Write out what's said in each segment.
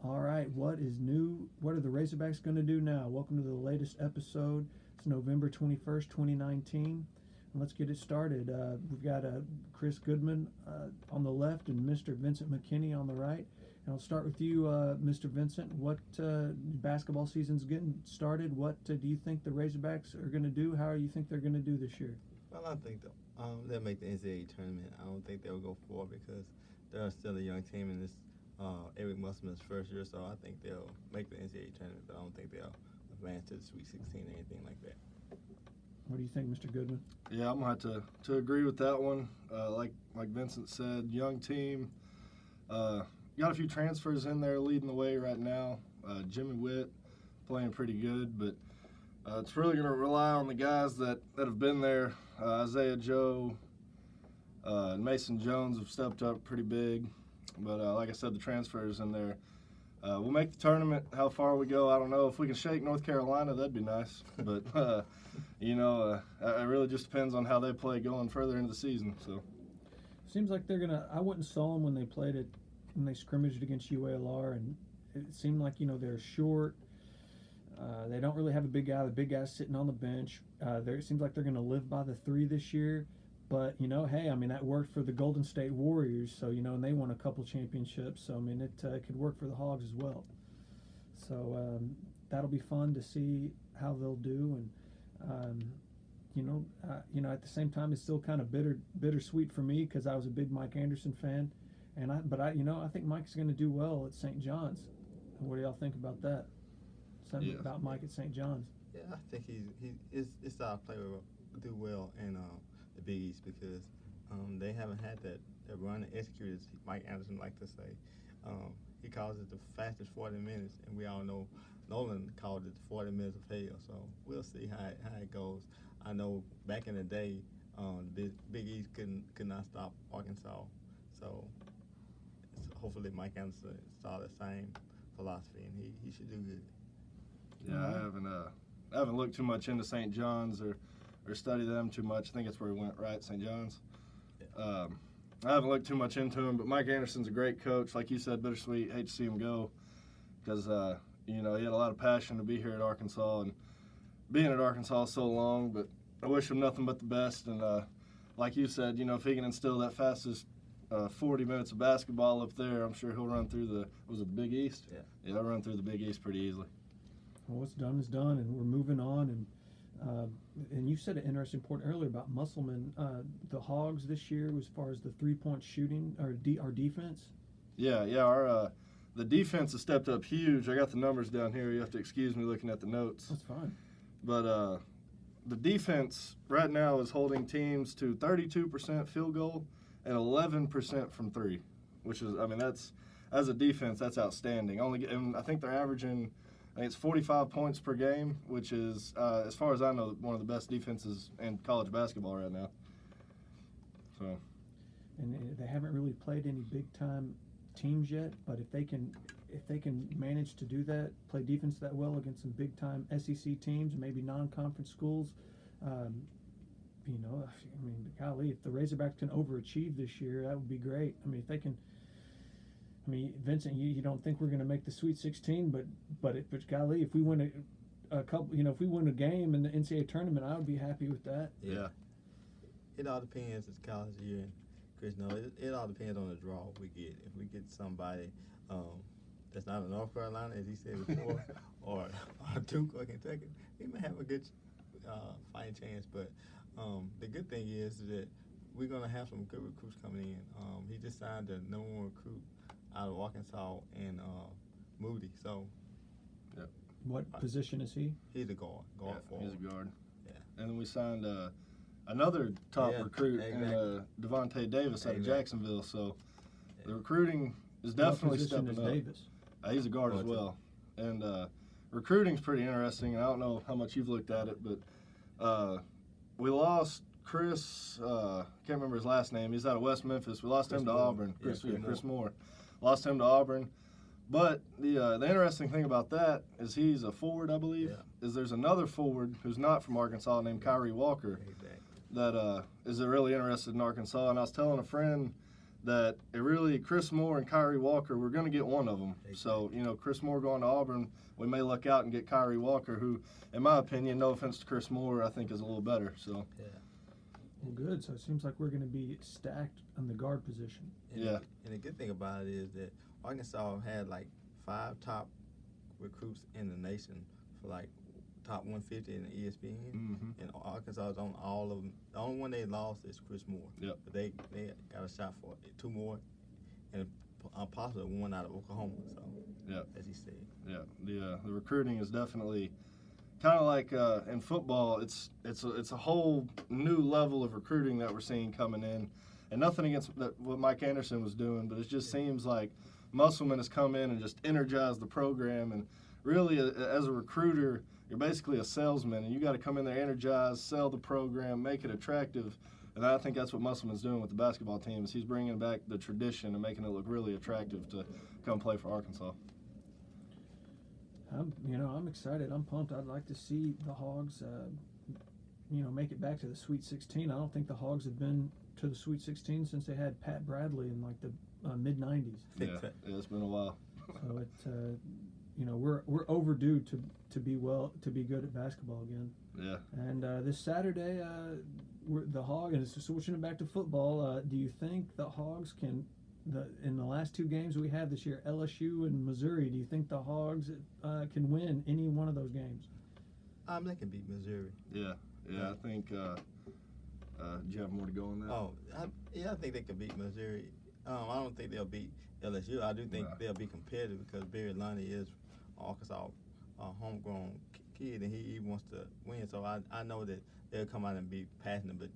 All right, what is new? What are the Razorbacks going to do now? Welcome to the latest episode. It's November 21st, 2019. And let's get it started. We've got Chris Goodman on the left and Mr. Vincent McKinney on the right. And I'll start with you, Mr. Vincent. What basketball season's getting started? What do you think the Razorbacks are going to do? How do you think they're going to do this year? Well, I think they'll make the NCAA tournament. I don't think they'll go far because they're still a young team and this Eric Musselman's first year, so I think they'll make the NCAA tournament, but I don't think they'll advance to the Sweet 16 or anything like that. What do you think, Mr. Goodman? Yeah, I'm going to have to agree with that one. Like Vincent said, young team. Got a few transfers in there leading the way right now. Jimmy Witt playing pretty good, but it's really going to rely on the guys that have been there. Isaiah Joe and Mason Jones have stepped up pretty big. But like I said, the transfers in there. We'll make the tournament. How far we go, I don't know. If we can shake North Carolina, that'd be nice. But, it really just depends on how they play going further into the season. So, seems like they're going to – I went and saw them when they played it, when they scrimmaged against UALR, and it seemed like, they're short. They don't really have a big guy. The big guy's sitting on the bench. It seems like they're going to live by the three this year. But, hey, that worked for the Golden State Warriors, so, and they won a couple championships. So, it could work for the Hogs as well. So, that'll be fun to see how they'll do. And, at the same time, it's still kind of bittersweet for me because I was a big Mike Anderson fan. But I think Mike's going to do well at St. John's. What do y'all think about that? Something about Mike at St. John's. Yeah, I think his style of play will do well in the Big East because they haven't had that run and execute, as Mike Anderson liked to say. He calls it the fastest 40 minutes, and we all know Nolan called it the 40 minutes of hell. So we'll see how it goes. I know back in the day, the Big East could not stop Arkansas. So hopefully Mike Anderson saw the same philosophy, and he should do good. Yeah, I haven't looked too much into St. John's or studied them too much. I think that's where he went, right, St. John's? Yeah. I haven't looked too much into him, but Mike Anderson's a great coach. Like you said, bittersweet. Hate to see him go because, he had a lot of passion to be here at Arkansas and being at Arkansas so long, but I wish him nothing but the best. And like you said, if he can instill that fastest 40 minutes of basketball up there, I'm sure he'll run through the Big East? Yeah, he'll run through the Big East pretty easily. Well, what's done is done, and we're moving on. And you said an interesting point earlier about Musselman. The Hogs this year, as far as the three-point shooting, or our defense? Yeah, our the defense has stepped up huge. I got the numbers down here. You have to excuse me looking at the notes. That's fine. But the defense right now is holding teams to 32% field goal and 11% from three, which is, that's as a defense, that's outstanding. And I think they're averaging, it's 45 points per game, which is, as far as I know, one of the best defenses in college basketball right now. So, and they haven't really played any big-time teams yet, but if they can manage to do that, play defense that well against some big-time SEC teams, maybe non-conference schools, golly, if the Razorbacks can overachieve this year, that would be great. If they can. Vincent, you don't think we're going to make the Sweet 16, but golly, if we win a couple, if we win a game in the NCAA tournament, I would be happy with that. Yeah. It all depends. It's college year, and Chris, it all depends on the draw we get. If we get somebody that's not in North Carolina, as he said before, or Duke or Kentucky, we may have a good fighting chance. But the good thing is that we're going to have some good recruits coming in. He just signed the number one recruit out of Arkansas and Moody. So, what position is he? He's a guard forward. He's a guard. Yeah. And then we signed another top recruit in Devontae Davis out of Jacksonville. So the recruiting is definitely stepping up. Davis? He's a guard as well. And recruiting's pretty interesting. I don't know how much you've looked at it, but we lost Chris. Can't remember his last name. He's out of West Memphis. We lost him to Auburn. Chris Moore. Lost him to Auburn. But the interesting thing about that is he's a forward, I believe. Yeah. Is there's another forward who's not from Arkansas named Kyrie Walker that is really interested in Arkansas. And I was telling a friend that it really Chris Moore and Kyrie Walker, we're going to get one of them. So, Chris Moore going to Auburn, we may luck out and get Kyrie Walker, who, in my opinion, no offense to Chris Moore, I think is a little better. So, Yeah. Well, good. So it seems like we're going to be stacked on the guard position. And the good thing about it is that Arkansas had like 5 top recruits in the nation for like top 150 in the ESPN, and Arkansas is on all of them. The only one they lost is Chris Moore. Yep. But they got a shot for 2 more, and possibly 1 out of Oklahoma. So, as he said. Yeah, the recruiting is definitely kind of like in football. It's a whole new level of recruiting that we're seeing coming in, and nothing against what Mike Anderson was doing, but it just seems like Musselman has come in and just energized the program. And really, as a recruiter, you're basically a salesman, and you got to come in there, energize, sell the program, make it attractive. And I think that's what Musselman's doing with the basketball team. Is he's bringing back the tradition and making it look really attractive to come play for Arkansas. I'm excited. I'm pumped. I'd like to see the Hogs, make it back to the Sweet 16. I don't think the Hogs have been to the Sweet 16 since they had Pat Bradley in like the mid-90s. Yeah, it's been a while. So we're overdue to be good at basketball again. Yeah. And this Saturday, the Hogs, and switching it back to football. Do you think the Hogs can? In the last 2 games we have this year, LSU and Missouri, do you think the Hogs can win any one of those games? They can beat Missouri. Yeah. I think. Do you have more to go on that? I think they can beat Missouri. I don't think they'll beat LSU. I do think they'll be competitive because Barry Lundy is Arkansas homegrown kid, and he wants to win. So I know that they'll come out and be passionate, but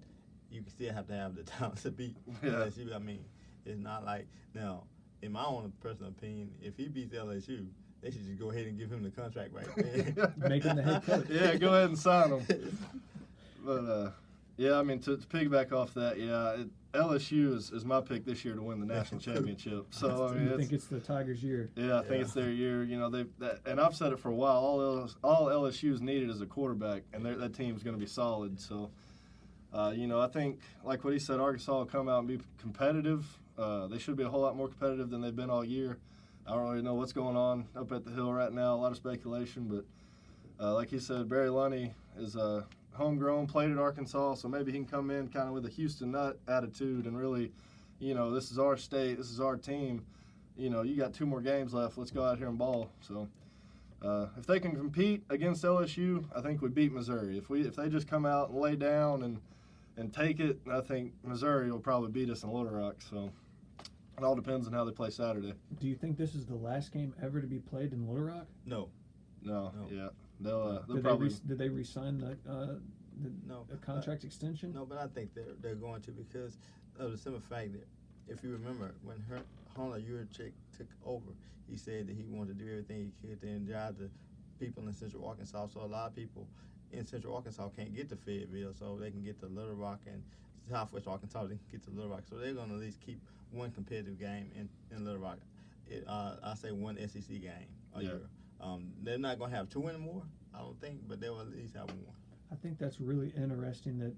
you still have to have the talent to beat LSU. I mean, it's not like, now, in my own personal opinion, if he beats LSU, they should just go ahead and give him the contract right there. Make him the head coach. Yeah, go ahead and sign him. But, to piggyback off that, LSU is my pick this year to win the national championship. So, I think it's the Tigers' year. Yeah, I think it's their year. And I've said it for a while. All LSU's needed is a quarterback, and that team's going to be solid. So, I think, like what he said, Arkansas will come out and be competitive. They should be a whole lot more competitive than they've been all year. I don't really know what's going on up at the Hill right now. A lot of speculation, but like he said, Barry Lundy is homegrown, played at Arkansas, so maybe he can come in kind of with a Houston Nut attitude and really, this is our state, this is our team. You got 2 more games left. Let's go out here and ball. So if they can compete against LSU, I think we beat Missouri. If they just come out and lay down and take it, I think Missouri will probably beat us in Little Rock. So it all depends on how they play Saturday. Do you think this is the last game ever to be played in Little Rock? No. Yeah. They'll did probably. Did they re-sign the contract extension? No, but I think they're going to because of the simple fact that if you remember when Hunter Yurchek took over, he said that he wanted to do everything he could to energize the people in Central Arkansas. So a lot of people in Central Arkansas can't get to Fayetteville, so they can get to Little Rock, and Southwest Arkansas they can get to Little Rock. So they're going to at least keep one competitive game in Little Rock. I say one SEC game a year. They're not going to have 2 anymore, I don't think, but they'll at least have 1. I think that's really interesting that,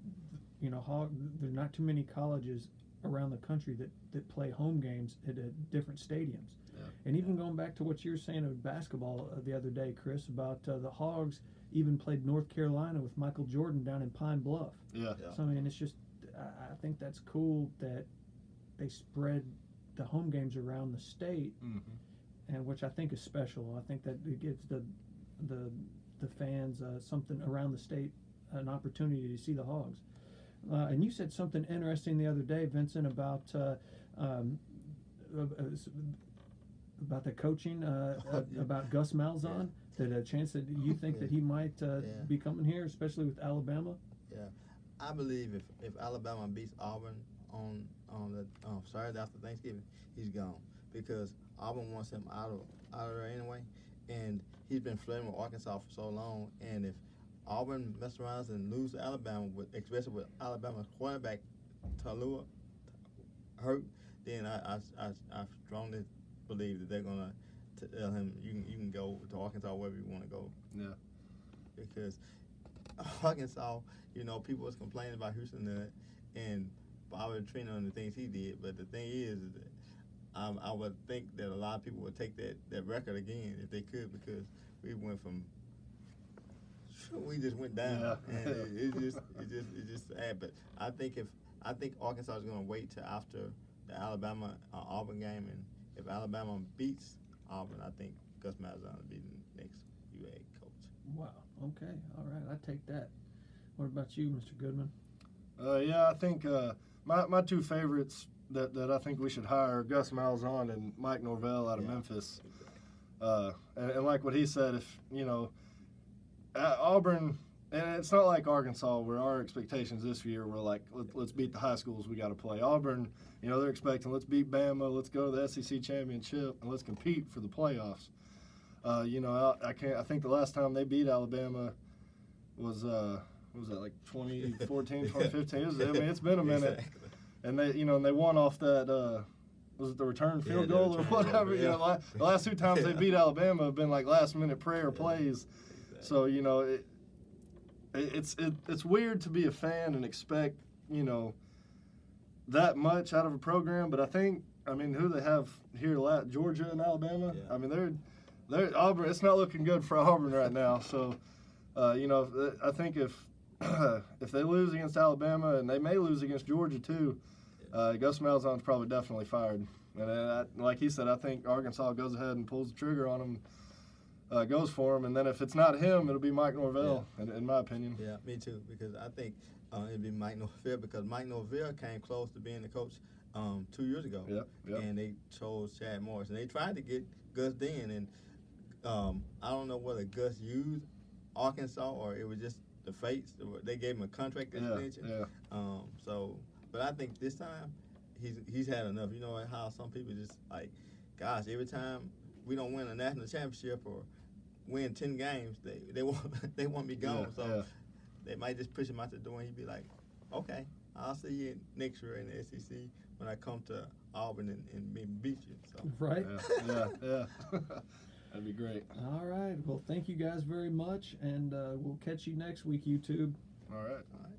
there are not too many colleges around the country that play home games at different stadiums. Yeah. And even going back to what you were saying of basketball the other day, Chris, about the Hogs even played North Carolina with Michael Jordan down in Pine Bluff. Yeah. So, it's just, I think that's cool that they spread the home games around the state, and which I think is special. I think that it gives the fans something around the state, an opportunity to see the Hogs. And you said something interesting the other day, Vincent, about the coaching, about Gus Malzahn. That a chance that you think that he might be coming here, especially with Alabama. Yeah, I believe if Alabama beats Auburn on the Saturday after Thanksgiving, he's gone because Auburn wants him out of there anyway, and he's been flirting with Arkansas for so long. And if Auburn mess around and lose to Alabama, especially with Alabama's quarterback Talua hurt, then I strongly believe that they're gonna tell him you can go to Arkansas wherever you want to go. Yeah. Because Arkansas, people was complaining about Houston and Bobby Trina and the things he did. But the thing is that I would think that a lot of people would take that record again if they could, because we went from we just went down, Yeah. and it's just sad. But I think Arkansas is going to wait till after the Alabama Auburn game, and if Alabama beats Auburn, I think Gus Malzahn will be the next UA coach. Wow. Okay. All right. I take that. What about you, Mr. Goodman? Yeah, I think my two favorites that I think we should hire are Gus Malzahn and Mike Norvell out of Memphis. And like what he said, if Auburn, and it's not like Arkansas where our expectations this year were like, let's beat the high schools we got to play. Auburn, they're expecting, let's beat Bama, let's go to the SEC championship, and let's compete for the playoffs. I think the last time they beat Alabama was what was that, like 2014, 2015? It's been a minute. Exactly. And they won off that was it the return field goal or whatever? Yeah. The last two times they beat Alabama have been like last minute prayer plays. Exactly. So it's weird to be a fan and expect that much out of a program. But who they have here, Georgia and Alabama. Yeah. They're Auburn. It's not looking good for Auburn right now. So I think if they lose against Alabama, and they may lose against Georgia too, Gus Malzahn's probably definitely fired. And like he said, I think Arkansas goes ahead and pulls the trigger on him, goes for him. And then if it's not him, it'll be Mike Norvell, in my opinion. Yeah, me too, because I think it'd be Mike Norvell, because Mike Norvell came close to being the coach 2 years ago. Yep. And they chose Chad Morris. And they tried to get Gus then. And I don't know whether Gus used Arkansas or it was just the fates. They gave him a contract extension. Yeah. But I think this time he's had enough. You know how some people just like, gosh, every time we don't win a national championship or win 10 games, they want me gone. They might just push him out the door, and he'd be like, okay, I'll see you next year in the SEC when I come to Auburn and maybe beat you. So. Right. Yeah. That'd be great. All right. Well, thank you guys very much, and we'll catch you next week, YouTube. All right. All right.